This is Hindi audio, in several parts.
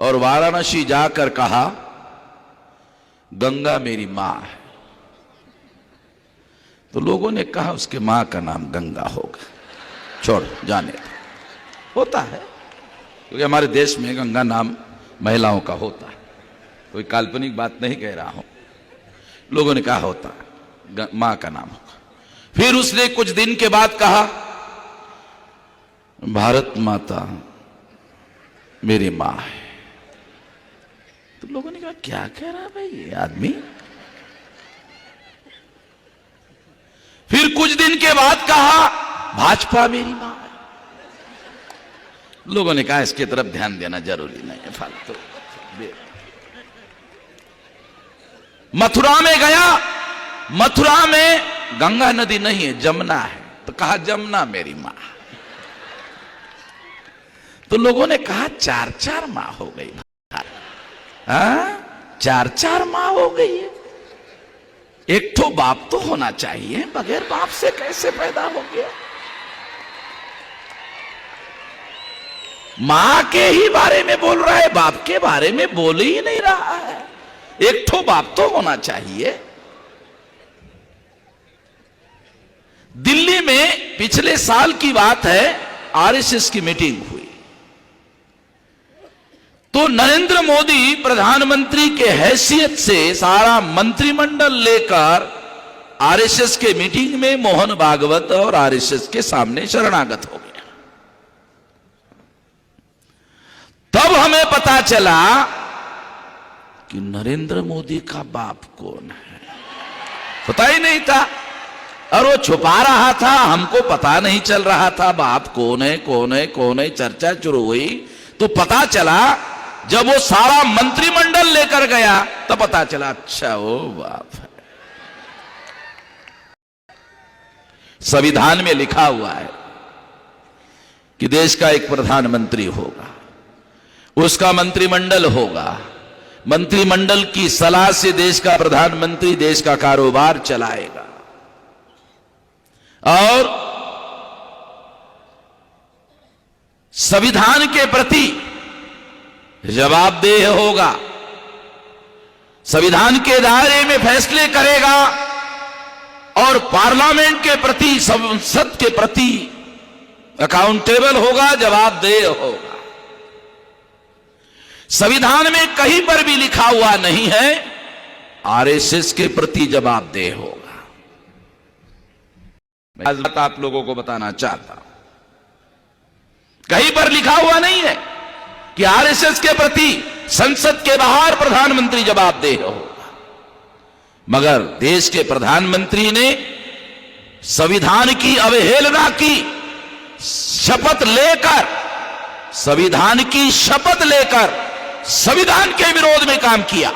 और वाराणसी जाकर कहा गंगा मेरी मां है। तो लोगों ने कहा उसके मां का नाम गंगा होगा, छोड़ जाने दो। होता है क्योंकि हमारे देश में गंगा नाम महिलाओं का होता है, कोई काल्पनिक बात नहीं कह रहा हूं। लोगों ने कहा होता है, मां का नाम होगा। फिर उसने कुछ दिन के बाद कहा भारत माता मेरी मां है। तो लोगों ने कहा क्या कह रहा है भाई ये आदमी। फिर कुछ दिन के बाद कहा भाजपा मेरी मां है। लोगों ने कहा इसकी तरफ ध्यान देना जरूरी नहीं है, फालतू। मथुरा में गया, मथुरा में गंगा नदी नहीं है, जमुना है, तो कहा जमुना मेरी मां। तो लोगों ने कहा चार चार मां हो गई। चार चार मां हो गई है। एक तो बाप तो होना चाहिए, बगैर बाप से कैसे पैदा हो गया। मां के ही बारे में बोल रहा है, बाप के बारे में बोल ही नहीं रहा है। एक तो बाप तो होना चाहिए। दिल्ली में पिछले साल की बात है, आरएसएस की मीटिंग हुई तो नरेंद्र मोदी प्रधानमंत्री के हैसियत से सारा मंत्रिमंडल लेकर आरएसएस के मीटिंग में मोहन भागवत और आरएसएस के सामने शरणागत हो गया। तब हमें पता चला कि नरेंद्र मोदी का बाप कौन है, पता ही नहीं था। और वो छुपा रहा था, हमको पता नहीं चल रहा था बाप कौन है कौन है कौन है। चर्चा शुरू हुई तो पता चला, जब वो सारा मंत्रिमंडल लेकर गया तो पता चला अच्छा वो बाप है। संविधान में लिखा हुआ है कि देश का एक प्रधानमंत्री होगा, उसका मंत्रिमंडल होगा, मंत्रिमंडल की सलाह से देश का प्रधानमंत्री देश का कारोबार चलाएगा और संविधान के प्रति जवाबदेह होगा, संविधान के दायरे में फैसले करेगा और पार्लियामेंट के प्रति, संसद के प्रति अकाउंटेबल होगा, जवाबदेह होगा। संविधान में कहीं पर भी लिखा हुआ नहीं है आरएसएस के प्रति जवाबदेह होगा। मैं बात आप लोगों को बताना चाहता हूं, कहीं पर लिखा हुआ नहीं है कि आरएसएस के प्रति संसद के बाहर प्रधानमंत्री जवाबदेह होगा। मगर देश के प्रधानमंत्री ने संविधान की अवहेलना की, शपथ लेकर, संविधान की शपथ लेकर संविधान के विरोध में काम किया।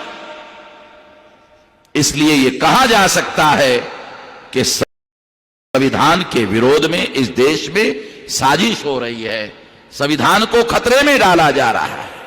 इसलिए यह कहा जा सकता है कि संविधान के विरोध में इस देश में साजिश हो रही है, संविधान को खतरे में डाला जा रहा है।